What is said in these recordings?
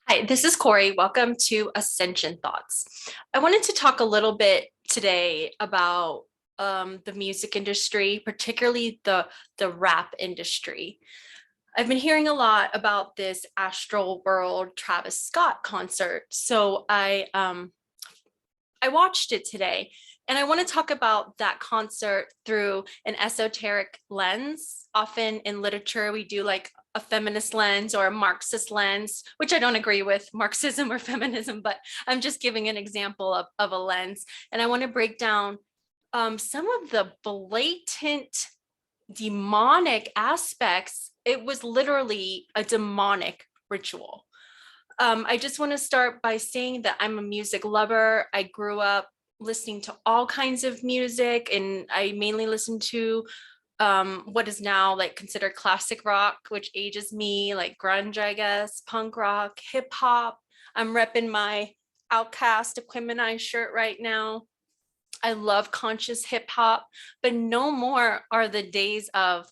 Hi, this is Corey. Welcome to Ascension Thoughts. I wanted to talk a little bit today about the music industry, particularly the rap industry. I've been hearing a lot about this Astral World Travis Scott concert, so I watched it today, and I want to talk about that concert through an esoteric lens. Often in literature, we do like a feminist lens or a Marxist lens, which I don't agree with Marxism or feminism, but I'm just giving an example of a lens. And I want to break down some of the blatant demonic aspects. It was literally a demonic ritual. I just want to start by saying that I'm a music lover. I grew up listening to all kinds of music, and I mainly listen to what is now like considered classic rock, which ages me, like grunge, I guess, punk rock, hip hop. I'm repping my Outcast Equimini shirt right now. I love conscious hip hop, but no more are the days of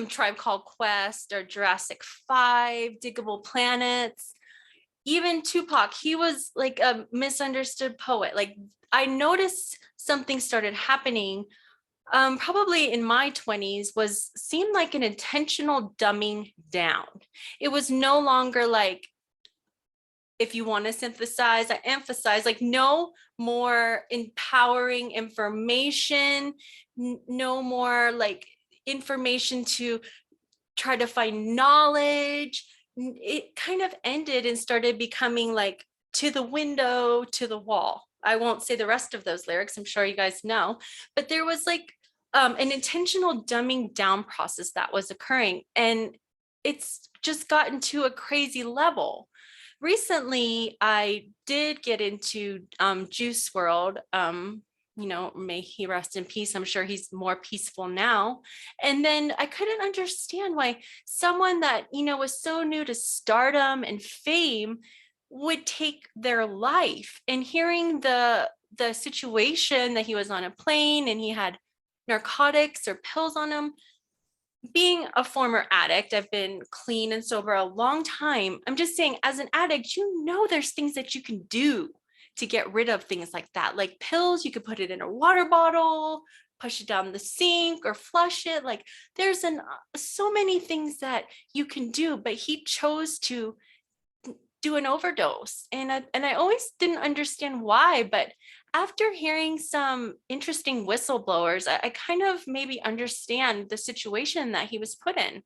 Tribe Called Quest or Jurassic 5, Diggable Planets. Even Tupac, he was like a misunderstood poet. Like I noticed something started happening probably in my 20s was seemed like an intentional dumbing down. It was no longer like if you want to synthesize, I emphasize like no more empowering information, no more like information to try to find knowledge. It kind of ended and started becoming like to the window, to the wall. I won't say the rest of those lyrics. I'm sure you guys know, but there was like an intentional dumbing down process that was occurring. And it's just gotten to a crazy level. Recently, I did get into Juice World. May he rest in peace. I'm sure he's more peaceful now. And then I couldn't understand why someone that, was so new to stardom and fame would take their life. And hearing the situation that he was on a plane and he had narcotics or pills on him, being a former addict, I've been clean and sober a long time. I'm just saying, as an addict, there's things that you can do to get rid of things like that. Like pills, you could put it in a water bottle, push it down the sink, or flush it. Like there's so many things that you can do, but he chose to do an overdose. And I always didn't understand why, but after hearing some interesting whistleblowers, I kind of maybe understand the situation that he was put in.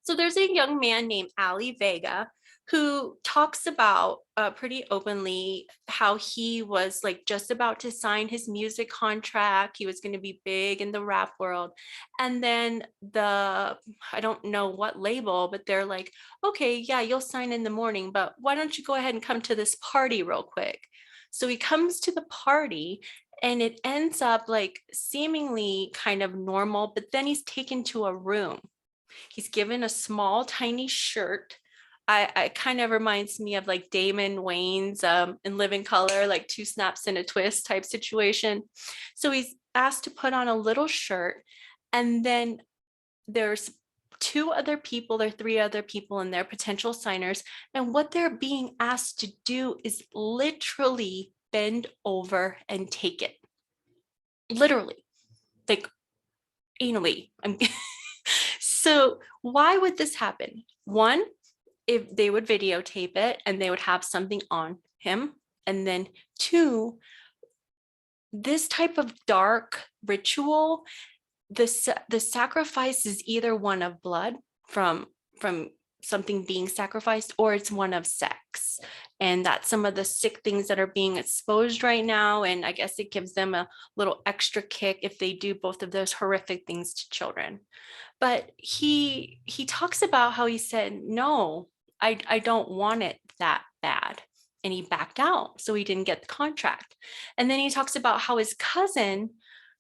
So there's a young man named Ali Vega who talks about pretty openly how he was like just about to sign his music contract. He was going to be big in the rap world. And then I don't know what label, but they're like, okay, yeah, you'll sign in the morning, but why don't you go ahead and come to this party real quick? So he comes to the party and it ends up like seemingly kind of normal, but then he's taken to a room. He's given a small, tiny shirt. I kind of reminds me of like Damon Wayans in Living Color, like two snaps and a twist type situation. So he's asked to put on a little shirt, and then there's two other people or three other people in there, potential signers, and what they're being asked to do is literally bend over and take it. Literally, like anally. So why would this happen? One, if they would videotape it and they would have something on him. And then two, this type of dark ritual, the sacrifice is either one of blood from something being sacrificed, or it's one of sex. And that's some of the sick things that are being exposed right now. And I guess it gives them a little extra kick if they do both of those horrific things to children. But he talks about how he said, no, I don't want it that bad. And he backed out. So he didn't get the contract. And then he talks about how his cousin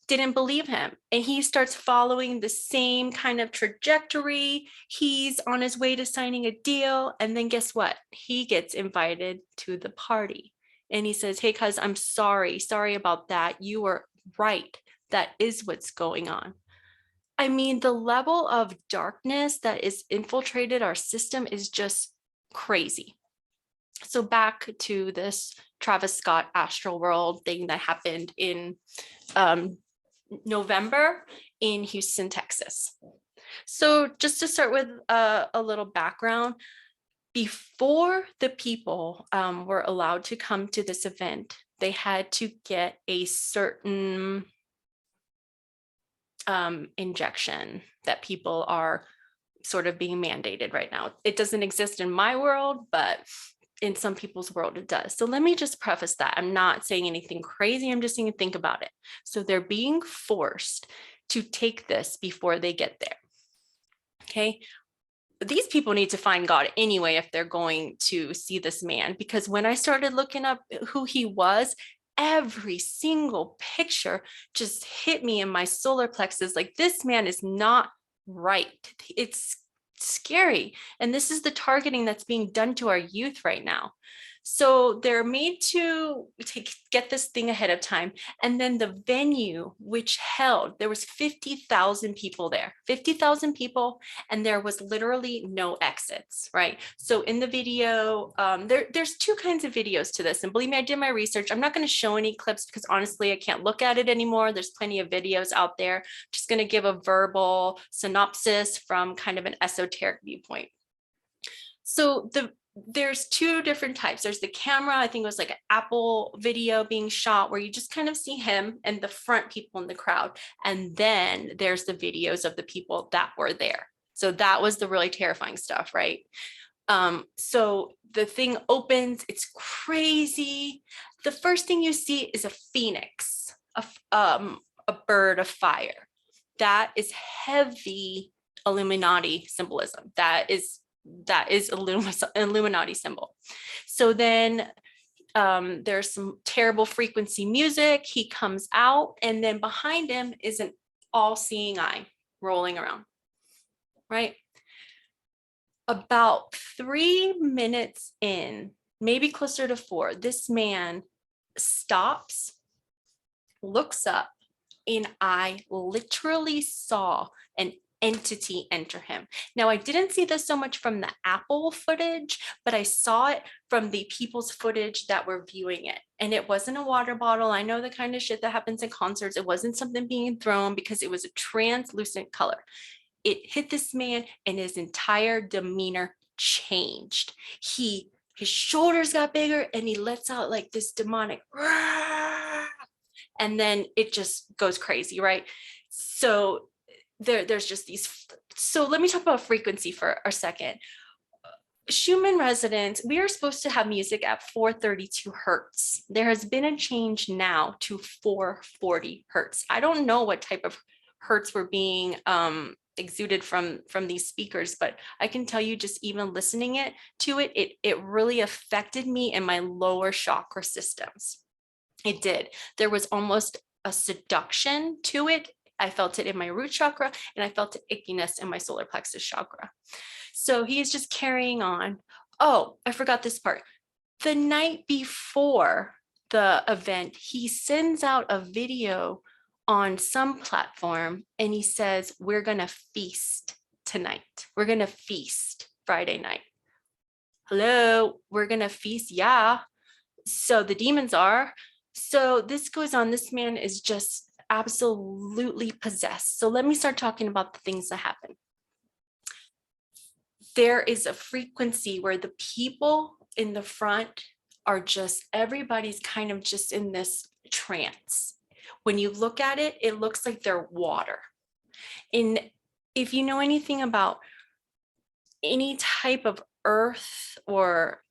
didn't believe him. And he starts following the same kind of trajectory. He's on his way to signing a deal. And then guess what? He gets invited to the party. And he says, hey, cuz, I'm sorry about that. You were right. That is what's going on. I mean, the level of darkness that is infiltrated our system is just crazy. So back to this Travis Scott Astral World thing that happened in November in Houston, Texas. So just to start with a little background, before the people were allowed to come to this event, they had to get a certain injection that people are sort of being mandated right now. It doesn't exist in my world, but in some people's world it does. So let me just preface that. I'm not saying anything crazy. I'm just saying think about it. So they're being forced to take this before they get there. Okay. These people need to find God anyway if they're going to see this man, because when I started looking up who he was, every single picture just hit me in my solar plexus. Like, this man is not right. It's scary. And this is the targeting that's being done to our youth right now. So they're made to get this thing ahead of time. And then the venue, which held, there was 50,000 people there, 50,000 people, and there was literally no exits, right? So in the video, there's two kinds of videos to this. And believe me, I did my research. I'm not going to show any clips because honestly, I can't look at it anymore. There's plenty of videos out there. I'm just going to give a verbal synopsis from kind of an esoteric viewpoint. So there's two different types. There's the camera, I think it was like an Apple video being shot where you just kind of see him and the front people in the crowd. And then there's the videos of the people that were there. So that was the really terrifying stuff, right? So the thing opens, it's crazy. The first thing you see is a phoenix, a bird of fire. That is heavy Illuminati symbolism. That is Illuminati symbol. So then there's some terrible frequency music. He comes out, and then behind him is an all-seeing eye rolling around, right? About 3 minutes in, maybe closer to 4, this man stops, looks up, and I literally saw an entity enter him. Now, I didn't see this so much from the Apple footage, but I saw it from the people's footage that were viewing it. And it wasn't a water bottle. I know the kind of shit that happens in concerts. It wasn't something being thrown because it was a translucent color. It hit this man and his entire demeanor changed. His shoulders got bigger and he lets out like this demonic, and then it just goes crazy, right? So there's just these. So let me talk about frequency for a second. Schumann resonance, we are supposed to have music at 432 hertz. There has been a change now to 440 hertz. I don't know what type of hertz were being exuded from these speakers, but I can tell you, just even listening to it, it really affected me in my lower chakra systems. It did. There was almost a seduction to it. I felt it in my root chakra, and I felt the ickiness in my solar plexus chakra. So he is just carrying on. Oh, I forgot this part. The night before the event, he sends out a video on some platform, and he says, we're going to feast tonight. We're going to feast Friday night. Hello, we're going to feast. Yeah. So the demons are. So this goes on. This man is just absolutely possessed. So let me start talking about the things that happen. There is a frequency where the people in the front are just, everybody's kind of just in this trance. When you look at it, it looks like they're water. And if you know anything about any type of earth or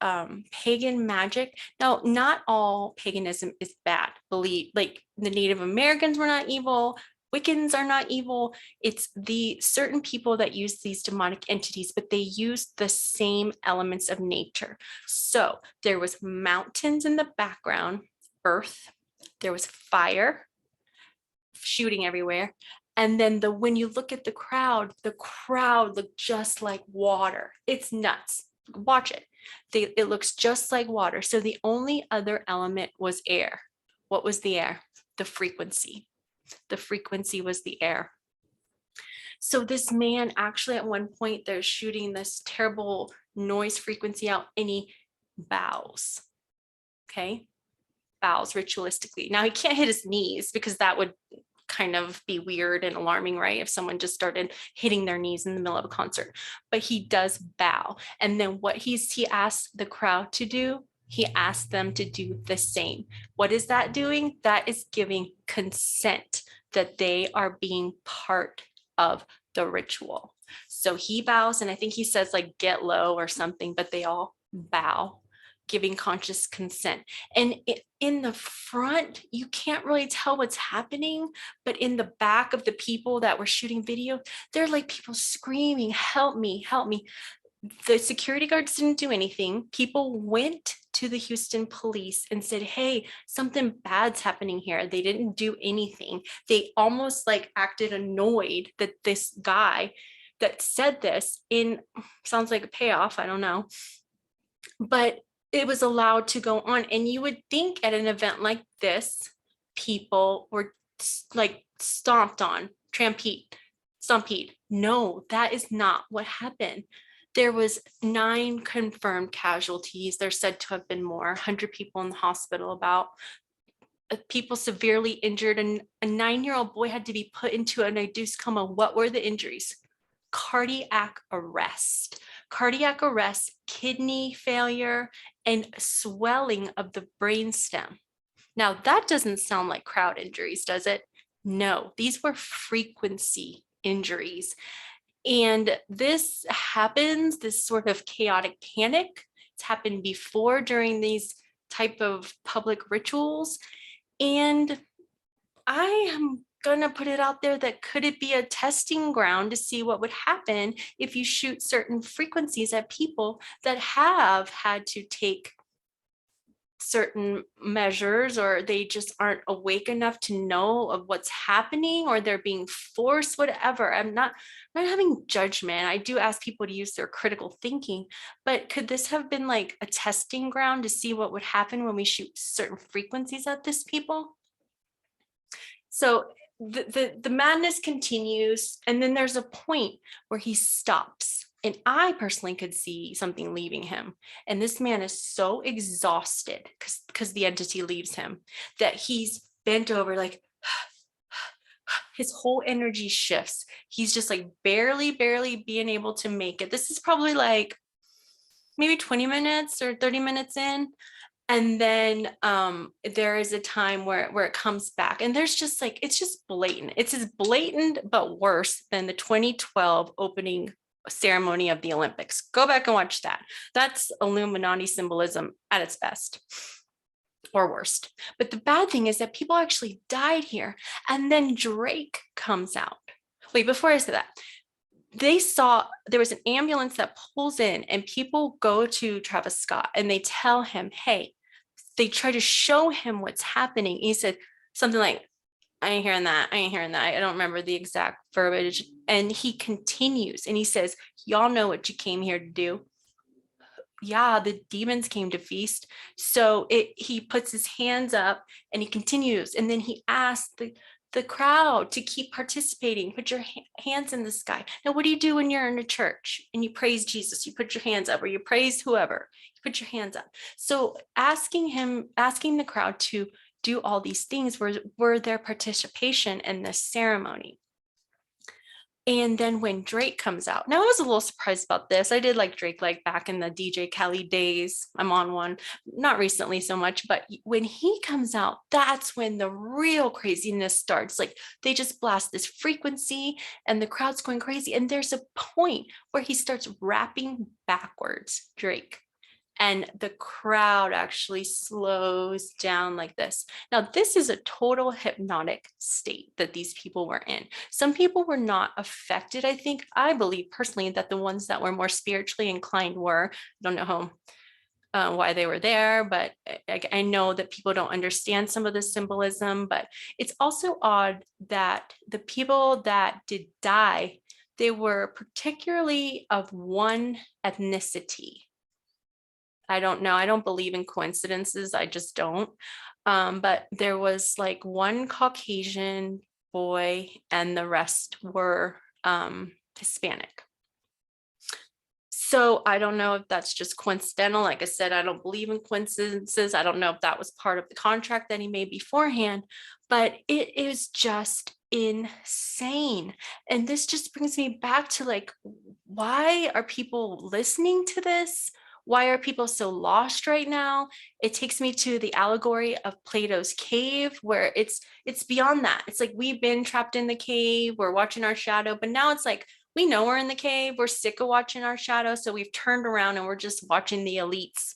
pagan magic, now not all paganism is bad. Believe, like, the Native Americans were not evil, Wiccans are not evil. It's the certain people that use these demonic entities, but they use the same elements of nature. So there was mountains in the background, earth, there was fire shooting everywhere. And then when you look at the crowd looked just like water. It's nuts. Watch it. It looks just like water. So the only other element was air. What was the air? The frequency. The frequency was the air. So this man actually, at one point, they're shooting this terrible noise frequency out, and bows. Okay, bows ritualistically. Now he can't hit his knees because that would kind of be weird and alarming, right? If someone just started hitting their knees in the middle of a concert, but he does bow. And then what he asked the crowd to do, he asked them to do the same. What is that doing? That is giving consent that they are being part of the ritual. So he bows, and I think he says like get low or something, but they all bow, giving conscious consent. And in the front, you can't really tell what's happening, but in the back of the people that were shooting video, they're like people screaming, help me, help me. The security guards didn't do anything. People went to the Houston police and said, hey, something bad's happening here. They didn't do anything. They almost like acted annoyed that this guy that said this sounds like a payoff, I don't know, but it was allowed to go on. And you would think at an event like this, people were like stomped on, stampede. No, that is not what happened. There was 9 confirmed casualties. There's said to have been more, 100 people in the hospital, about people severely injured, and a 9-year-old boy had to be put into an induced coma. What were the injuries? Cardiac arrest, kidney failure, and swelling of the brainstem. Now, that doesn't sound like crowd injuries, does it? No, these were frequency injuries. And this happens, this sort of chaotic panic, it's happened before during these type of public rituals. And I am gonna put it out there that could it be a testing ground to see what would happen if you shoot certain frequencies at people that have had to take certain measures, or they just aren't awake enough to know of what's happening, or they're being forced, whatever. I'm not having judgment. I do ask people to use their critical thinking, but could this have been like a testing ground to see what would happen when we shoot certain frequencies at this people? So the madness continues, and then there's a point where he stops. And I personally could see something leaving him. And this man is so exhausted because the entity leaves him that he's bent over, like his whole energy shifts. He's just like barely being able to make it. This is probably like maybe 20 minutes or 30 minutes in. And then there is a time where it comes back, and there's just like, it's just blatant. It's as blatant, but worse than the 2012 opening ceremony of the Olympics. Go back and watch that. That's Illuminati symbolism at its best or worst. But the bad thing is that people actually died here. And then Drake comes out. Wait, before I say that, they saw there was an ambulance that pulls in, and people go to Travis Scott and they tell him, hey, they try to show him what's happening. He said something like, I ain't hearing that. I don't remember the exact verbiage. And he continues and he says, y'all know what you came here to do. Yeah, the demons came to feast. So he puts his hands up and he continues. And then he asks the crowd to keep participating. Put your hands in the sky. Now, what do you do when you're in a church and you praise Jesus? You put your hands up, or you praise whoever, you put your hands up. So asking the crowd to do all these things were their participation in this ceremony. And then when Drake comes out, now I was a little surprised about this. I did like Drake, like back in the DJ Khaled days. I'm on one, not recently so much, but when he comes out, that's when the real craziness starts. Like they just blast this frequency and the crowd's going crazy. And there's a point where he starts rapping backwards, Drake. And the crowd actually slows down like this. Now, this is a total hypnotic state that these people were in. Some people were not affected. I believe personally that the ones that were more spiritually inclined were. I don't know why they were there, but I know that people don't understand some of the symbolism. But it's also odd that the people that did die, they were particularly of one ethnicity. I don't know. I don't believe in coincidences. I just don't. But there was like one Caucasian boy and the rest were Hispanic. So I don't know if that's just coincidental. Like I said, I don't believe in coincidences. I don't know if that was part of the contract that he made beforehand, but it is just insane. And this just brings me back to like, why are people listening to this? Why are people so lost right now? It takes me to the allegory of Plato's cave, where it's beyond that. It's like we've been trapped in the cave, we're watching our shadow, but now it's like we know we're in the cave, we're sick of watching our shadow, so we've turned around and we're just watching the elites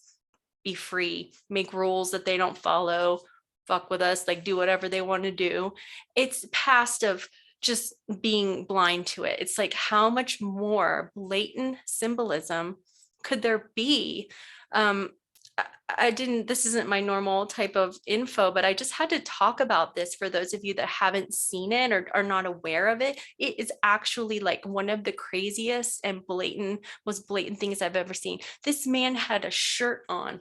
be free, make rules that they don't follow, fuck with us, like do whatever they want to do. It's past of just being blind to it. It's like how much more blatant symbolism could there be? I didn't, this isn't my normal type of info, but I just had to talk about this for those of you that haven't seen it or are not aware of it. It is actually like one of the craziest and most blatant things I've ever seen. This man had a shirt on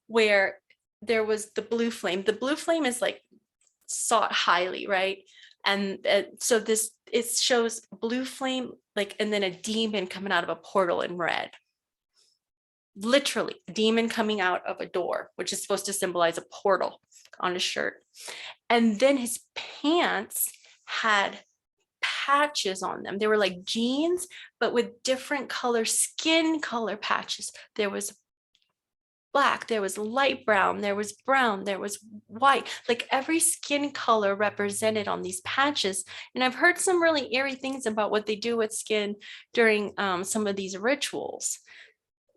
where there was the blue flame. The blue flame is like sought highly, right? And so it shows blue flame, like, and then a demon coming out of a portal in red. Literally, a demon coming out of a door, which is supposed to symbolize a portal on his shirt. And then his pants had patches on them. They were like jeans, but with different color skin color patches. There was black, there was light brown, there was brown, there was white, like every skin color represented on these patches. And I've heard some really eerie things about what they do with skin during some of these rituals.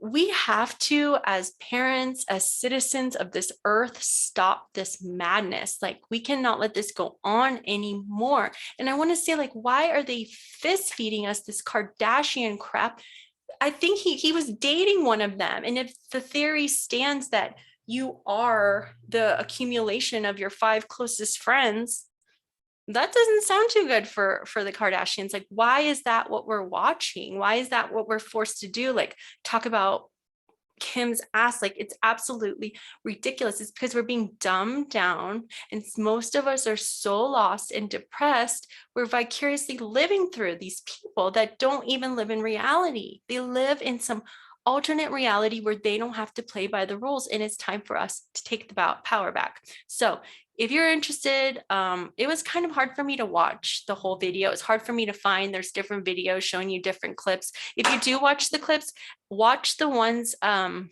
We have to, as parents, as citizens of this earth, stop this madness. Like, we cannot let this go on anymore. And I want to say, like, why are they fist feeding us this Kardashian crap? I think he was dating one of them. And if the theory stands that you are the accumulation of your 5 closest friends, that doesn't sound too good for the Kardashians. Like, why is that what we're watching? Why is that what we're forced to do? Like, talk about Kim's ass. Like, it's absolutely ridiculous. It's because we're being dumbed down, and most of us are so lost and depressed. We're vicariously living through these people that don't even live in reality. They live in some alternate reality where they don't have to play by the rules, and it's time for us to take the power back. So if you're interested, it was kind of hard for me to watch the whole video. It's hard for me to find. There's different videos showing you different clips. If you do watch the clips, watch the ones from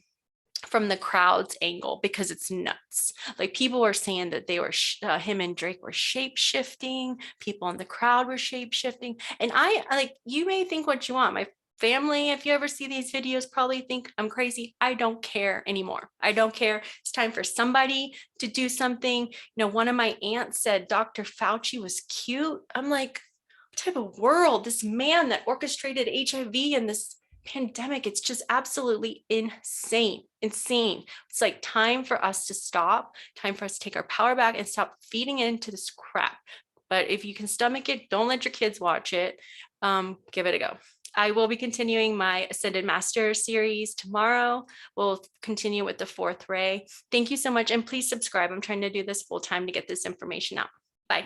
the crowd's angle, because it's nuts. Like, people were saying that they were him and Drake were shape shifting. People in the crowd were shape shifting. And I, like, you may think what you want. My family, if you ever see these videos, probably think I'm crazy. I don't care anymore. I don't care. It's time for somebody to do something. You know, one of my aunts said Dr. Fauci was cute. I'm like, what type of world? This man that orchestrated HIV and this pandemic, it's just absolutely insane. It's like time for us to stop, time for us to take our power back and stop feeding into this crap. But if you can stomach it, don't let your kids watch it. Give it a go. I will be continuing my Ascended Master series tomorrow. We'll continue with the 4th ray. Thank you so much. And please subscribe. I'm trying to do this full time to get this information out. Bye.